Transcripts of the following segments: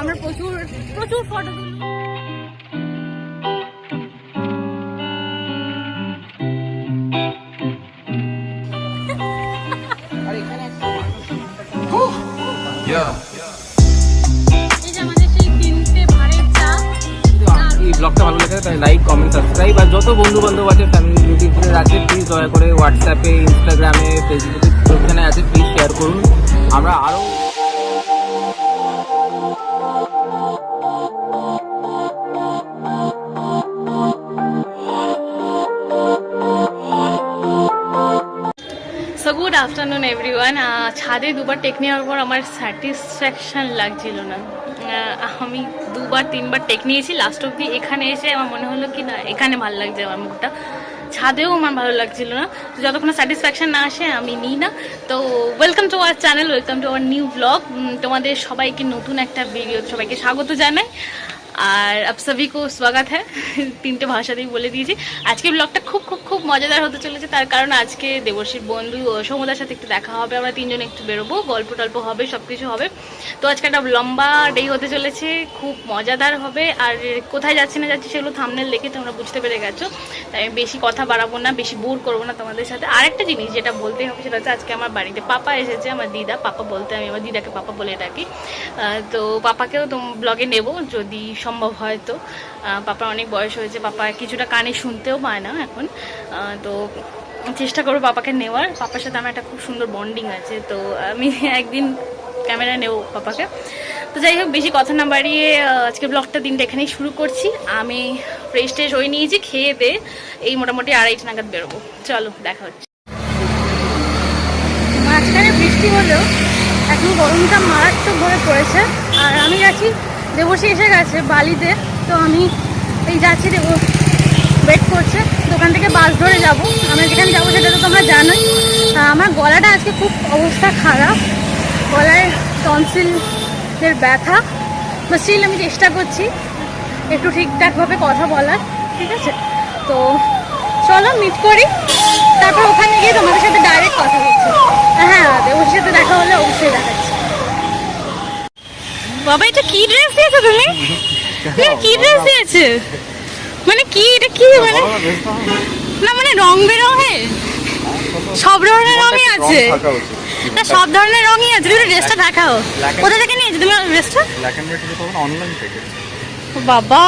আমরা প্রচুর প্রচুর ফটো তুলি। ব্লগটা ভালো লাগে তাহলে লাইক কমেন্ট সাবস্ক্রাইব, আর যত বন্ধু বান্ধব আছে ফ্যামিলি রিলেটিভসদের আছে প্লিজ দয়া করে হোয়াটসঅ্যাপে, ইনস্টাগ্রামে, ফেসবুকে যেখানে আছে প্লিজ শেয়ার করুন। আমরা আরও সো গুড আফটারনুন এভরিওয়ান। ছাদে দুবার টেক নেওয়ার পর আমার স্যাটিসফ্যাকশান লাগছিল না। আমি দুবার তিনবার টেক নিয়েছি, লাস্ট অব্দি এখানে এসে আমার মনে হলো কি না এখানে ভালো লাগছে আমার মুখটা, ছাদেও আমার ভালো লাগছিল না। তো যতক্ষণ স্যাটিসফ্যাকশান না আসে আমি নিই না। তো welcome to our channel, welcome to our new blog. তোমাদের সবাইকে নতুন একটা ভিডিও সবাইকে স্বাগত জানাই, আর আপ সভি কো স্বাগত হ্যাঁ। তিনটে ভাষাতেই বলে দিয়েছি। আজকে ব্লগটা খুব খুব খুব মজাদার হতে চলেছে, তার কারণ আজকে দেবর্ষীর বন্ধু সমুদার সাথে একটু দেখা হবে, আমরা তিনজনে একটু বেরোবো, গল্প টল্প হবে, সব কিছু হবে। তো আজকে একটা লম্বা ডে হতে চলেছে, খুব মজাদার হবে। আর কোথায় যাচ্ছি না যাচ্ছি সেগুলো থাম্বনেল দেখে তোমরা বুঝতে পেরে গেছো, তাই আমি বেশি কথা বাড়াবো না, বেশি বোর করবো না তোমাদের সাথে। আরেকটা জিনিস যেটা বলতেই হবে সেটা হচ্ছে আজকে আমার বাড়িতে পাপা এসেছে, আমার দিদা। পাপা বলতে আমি আমার দিদাকে পাপা বলে ডাকি। তো পাপাকেও তো ব্লগে নেব যদি সম্ভব হয়। তো পাপার অনেক বয়স হয়েছে, পাপা কিছুটা কানে শুনতেও পায় না এখন। তো চেষ্টা করবো পাপাকে নেওয়ার। পাপার সাথে আমার একটা খুব সুন্দর বন্ডিং আছে, তো আমি একদিন ক্যামেরা নেব পাপাকে। তো যাই হোক, বেশি কথা না বাড়িয়ে আজকে ব্লগটা দিনটা এখানেই শুরু করছি। আমি ফ্রেশ ট্রেশ হয়ে নিয়েছি, খেয়ে দিয়ে এই মোটামুটি 2:30 নাগাদ বেরোবো। চলো দেখা হচ্ছে। মাঝখানে বৃষ্টি হলেও এখন গরমটা মারাত্মকভাবে পড়েছে। আর আমি যাচ্ছি, দেবর্ষী এসে গেছে বালিতে, তো আমি এই যাচ্ছি, ওয়েট করছে, দোকান থেকে বাস ধরে যাব। আমরা যেখানে যাবো সেটা তো তোমরা জানোই। আমার গলাটা আজকে খুব অবস্থা খারাপ, গলায় টনসিলের ব্যথা, বা স্টিল আমি চেষ্টা করছি একটু ঠিকঠাকভাবে কথা বলার, ঠিক আছে? তো চলো মিট করি, তারপর ওখানে গিয়ে তোমাদের সাথে ডাইরেক্ট কথা বলছি। হ্যাঁ, দেবর্ষীর সাথে দেখা হলে অবশ্যই দেখাচ্ছি। বাবা, এটা কি ড্রেস দিয়েছো তুমি? কি ড্রেস দিয়েছে? মানে কি এটা, কি মানে না মানে রং বেরঙে সব ধরনের রঙই আছে না, সব ধরনের রঙই আছে। তুমি ড্রেসটা দেখাও, কোথা থেকে নিয়েছো তুমি ড্রেসটা? অনলাইন থেকে। বাবা,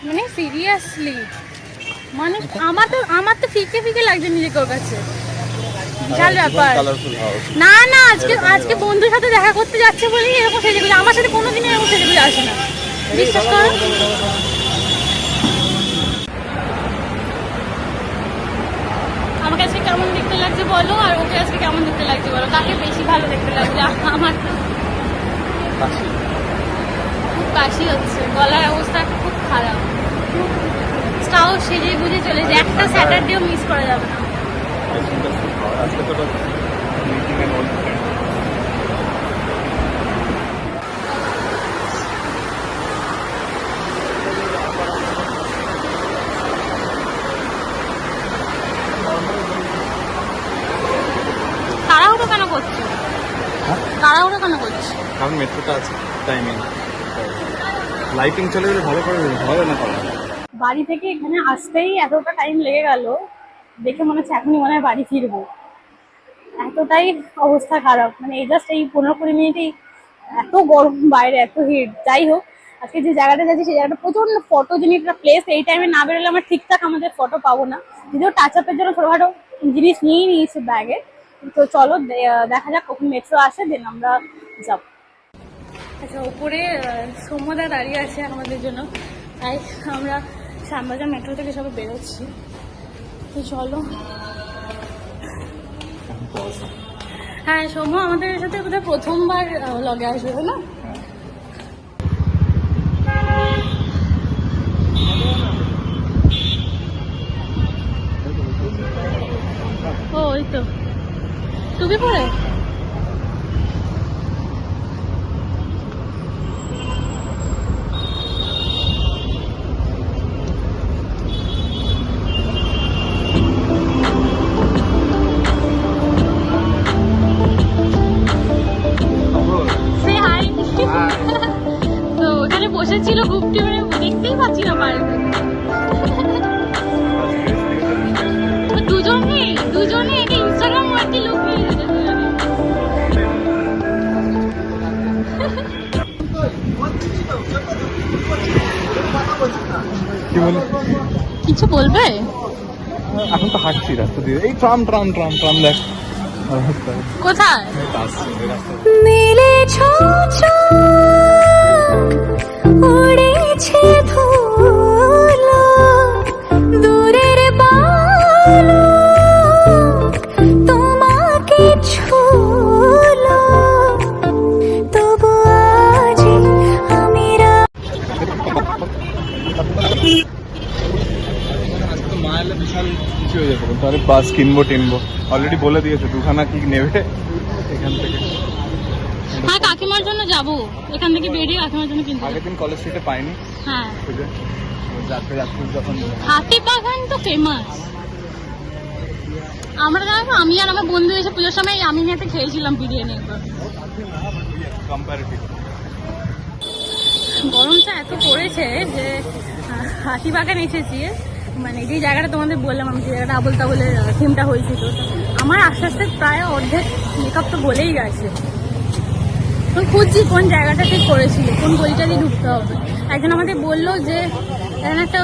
মানে সিরিয়াসলি, মানে আমার তো ফিকে ফিকে লাগছে নিজেকে ওর কাছে, বিশাল ব্যাপার। না না, আজকে বন্ধুর সাথে দেখা করতে যাচ্ছে বলেই এরকম সেজেগুলো, আমার সাথে কোনোদিনই এরকম সেজেগুলো আসে না, বিশ্বাস করো। আমাকে আজকে কেমন দেখতে লাগছে বলো, আর ওকে আজকে কেমন দেখতে লাগছে বলো, কাকে বেশি ভালো দেখতে লাগছে? আমার তো খুব কাশি হচ্ছে, গলার অবস্থা খুব খারাপ। তাও সেজে বুঝে চলে যে একটা স্যাটারডেও মিস করা যাবে না। তাড়াহুড়ো কেন করছো? তাড়াহুড়ো কেন করছো? কারণ মেট্রোটা আছে, টাইমিং লাইটিং চলে গেলে ভালো করে হবে না। বাড়ি থেকে এখানে আসতেই এতটা টাইম লেগে গেল, দেখে মনে হচ্ছে এখনই মনে হয় বাড়ি ফিরবো, এতটাই অবস্থা খারাপ। মানে এই জাস্ট এই 15-20 মিনিটেই এত গরম বাইরে, এত হিট। যাই হোক, আজকে যে জায়গাটা যাচ্ছি সেই জায়গাটা প্রচন্ড ফটোজেনিক একটা প্লেস। এই টাইমে না বেরোলে আমরা ঠিকঠাক আমাদের ফটো পাবো না, যদিও টাচ আপের জন্য ছোটখাটো জিনিস নিয়েই নিয়েছে ব্যাগে। তো চলো দেখা যাক কখন মেট্রো আসে, দেন আমরা যাবো। আচ্ছা, উপরে সৌম্যদা দাঁড়িয়ে আছে আমাদের জন্য, তাই আমরা শ্যামবাজার মেট্রো থেকে সবাই বেরোচ্ছি। তো চলো। হ্যাঁ, সৌম্য আমাদের সাথে বোধহয় প্রথমবার লগে আসবে না? ও, ওই তো টুপি পরে। বসেছিল গুপটি মানে দেখতেই পাচ্ছি না বাইরে দুজনে ইনস্টাগ্রাম মারতে লোক নিয়ে গেছে কি বলে কিছু বলবে? এখন তো হাঁটছি রাস্তা দিয়ে, এই ট্রাম ট্রাম ট্রাম ট্রাম দেখ কোথায়? নীলে ছোঁয়া উড়েছে ধুলো দূরের বালু তোমাকে ছুলো তবু আজ আমি মা এলে বিশাল কিছু হয়ে যেত, তাহলে বাস কিনবো টিনবো, অলরেডি বলে দিয়েছে দুখানা কি নেবে এখান থেকে। হ্যাঁ কাকিমার জন্য যাবো, এখান থেকে বেরিয়ে কাকিমার জন্য কিনতে আগের দিন কলেজ স্ট্রিটে পাইনি, হ্যাঁ যাত্রা যাত্রা যখন হাতিবাগান তো ফেমাস। আমরা দেখো আমি আর আমার বন্ধু এসে পুজোর সময় আমি হাতে খেয়েছিলাম বিরিয়ানি একবার। কম্পারেটিভ গরমটা এত পড়েছে যে হাতিবাগান এসেছি, মানে যে জায়গাটা তোমাদের বললাম আমি, যে জায়গাটা আবল তাবলের থিমটা হয়েছিল, আমার আস্তে আস্তে প্রায় অর্ধেক মেকআপ তো বলেই গেছে। এখন খুঁজছি কোন জায়গাটা ঠিক করেছিল, কোন গলিটা দিয়ে ঢুকতে হবে। একজন আমাদের বললো যে এখানে একটা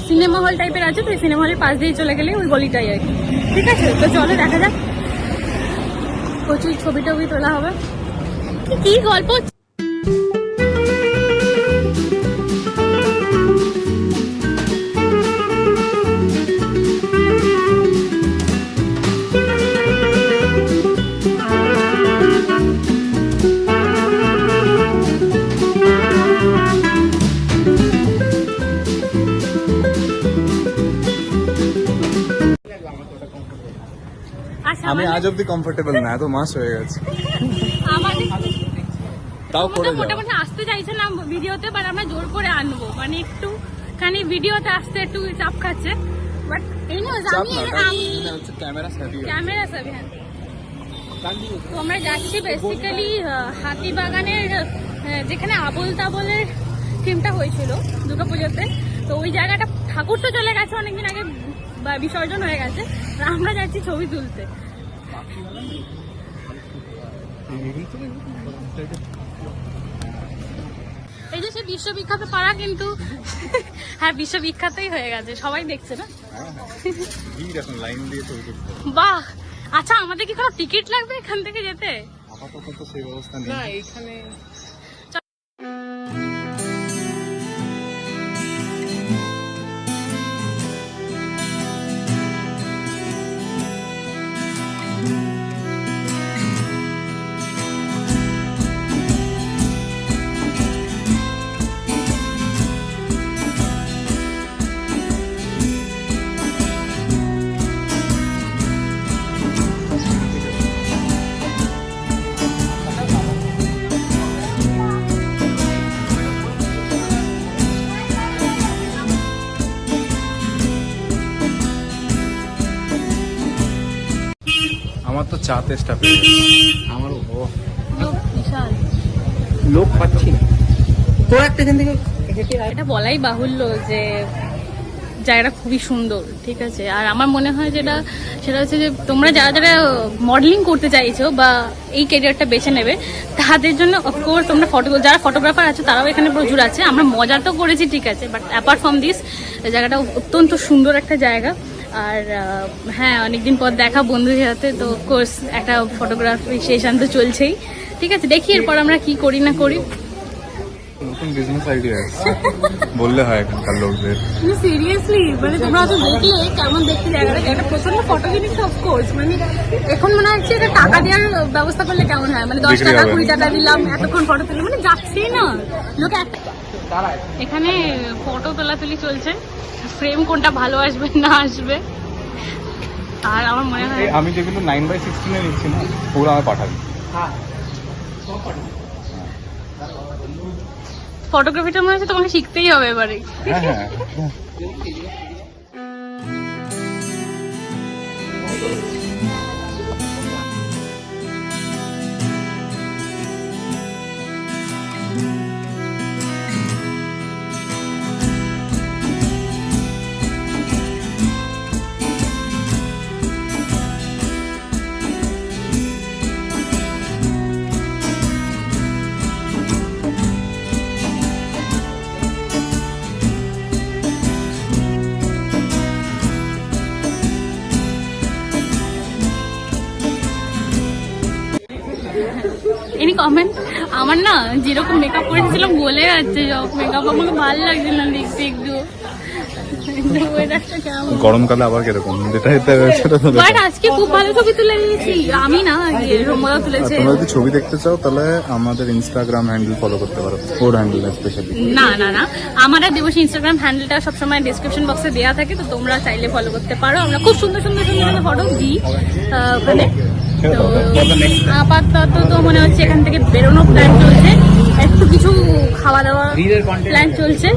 সিনেমা হল টাইপের আছে, তো এই সিনেমা হলের পাশ দিয়ে চলে গেলে ওই গলিটাই আর কি। ঠিক আছে, তো চলো দেখা যাক, প্রচুর ছবি টবি তোলা হবে। কি গল্প আমি আজ অব্দি কমফোর্টেবল না, এত মাস হয়ে গেছে। আমাদের তাও করে যাও। মোটামুটি আসতে চাইছে না ভিডিওতে, বাট আমরা জোর করে আনবো, মানে একটুখানি ভিডিওতে আসতে একটু চাপ খাচ্ছে, বাট এই ক্যামেরা ক্যামেরা সব হ্যাঁ। তো আমরা যাচ্ছি বেসিক্যালি হাতিবাগানের যেখানে আবল তাবলের থিমটা হয়েছিল দুর্গাপুজোতে, তো ওই জায়গাটা ঠাকুর তো চলে গেছে অনেকদিন আগে, বিসর্জন হয়ে গেছে, আমরা যাচ্ছি ছবি তুলতে। এই যে সে বিশ্ববিখ্যাত পাড়া, কিন্তু হ্যাঁ বিশ্ববিখ্যাতই হয়ে গেছে, সবাই দেখছে না। লাইন দিয়ে ছবি তুলতে। বাহ, আচ্ছা আমাদের কি কোনো টিকিট লাগবে এখান থেকে যেতে? আপাতত তো সেই ব্যবস্থা নেই। না এখানে আমার তো চা তেষ্টা আমারও বিশাল লোক পাচ্ছি না তো একটা এখান থেকে হেঁটে এটা বলাই বাহুল্য যে জায়গাটা খুবই সুন্দর, ঠিক আছে। আর আমার মনে হয় সেটা হচ্ছে যে তোমরা যারা যারা মডেলিং করতে চাইছো বা এই ক্যারিয়ারটা বেছে নেবে, তাদের জন্য অফকোর্স তোমরা যারা ফটোগ্রাফার আছে তারাও এখানে প্রচুর আছে। আমরা মজা তো করেছি, ঠিক আছে, বাট অ্যাপার্ট ফ্রম দিস জায়গাটা অত্যন্ত সুন্দর একটা জায়গা। আর হ্যাঁ অনেকদিন পর দেখা বন্ধুদের সাথে, তো অফকোর্স একটা ফটোগ্রাফি সেশন তো চলছেই, ঠিক আছে। দেখি এরপর আমরা কি করি না করি। নতুন বিজনেস আইডিয়া বললে হয় এখানকার লোকদের। সিরিয়াসলি মানে তোমরা হয়তো দেখলে কেমন দেখতে জায়গাটা, একটা প্রচন্ড ফটোজেনিক অফকোর্স, মানে এখন মনে হচ্ছে এটা টাকা দেওয়ার ব্যবস্থা করলে কেমন হয়, মানে 10 টাকা 20 টাকা দিলাম এতক্ষণ ফটো তুলে, মানে যাচ্ছেই না লোকে। এখানে ফটো তোলাতুলি চলছে, ফ্রেম কোনটা ভালো আসবে না আসবে। আর আমার মনে হয় আমি যেগুলো 9/16 নিচ্ছি না, পুরো আমার পাঠাবি। ফটোগ্রাফিটা মনে হচ্ছে তোমাকে শিখতেই হবে এবারে। হ্যাঁ হ্যাঁ এনি কমেন্ট? আমার না যেরকম মেকআপ করেছিলাম বলে যাচ্ছে সব মেকআপ, আমাকে ভালো লাগছে না দেখতে একটু। ওয়েদারটা কেমন? গরমকালে আবার কিরকম সেটা তো বাট আজকে খুব ভালো ছবি তুলে নিয়েছি আমি, না রোমদা তুলেছে। তোমরা যদি ছবি দেখতে চাও তাহলে আমাদের ইনস্টাগ্রাম হ্যান্ডেল ফলো করতে পারো, ওর হ্যান্ডেল স্পেশালি। না না না, আমার আর দেবশ্রী ইনস্টাগ্রাম হ্যান্ডেলটা সবসময় ডিসক্রিপশন বক্সে দেওয়া থাকে, তো তোমরা চাইলে ফলো করতে পারো। আমরা খুব সুন্দর সুন্দর সুন্দর ফটো দিই ওখানে। তো আপাতত তো মনে হচ্ছে এখান থেকে বেরোনোর প্ল্যান চলছে, একটু কিছু খাওয়া দাওয়া প্ল্যান চলছে।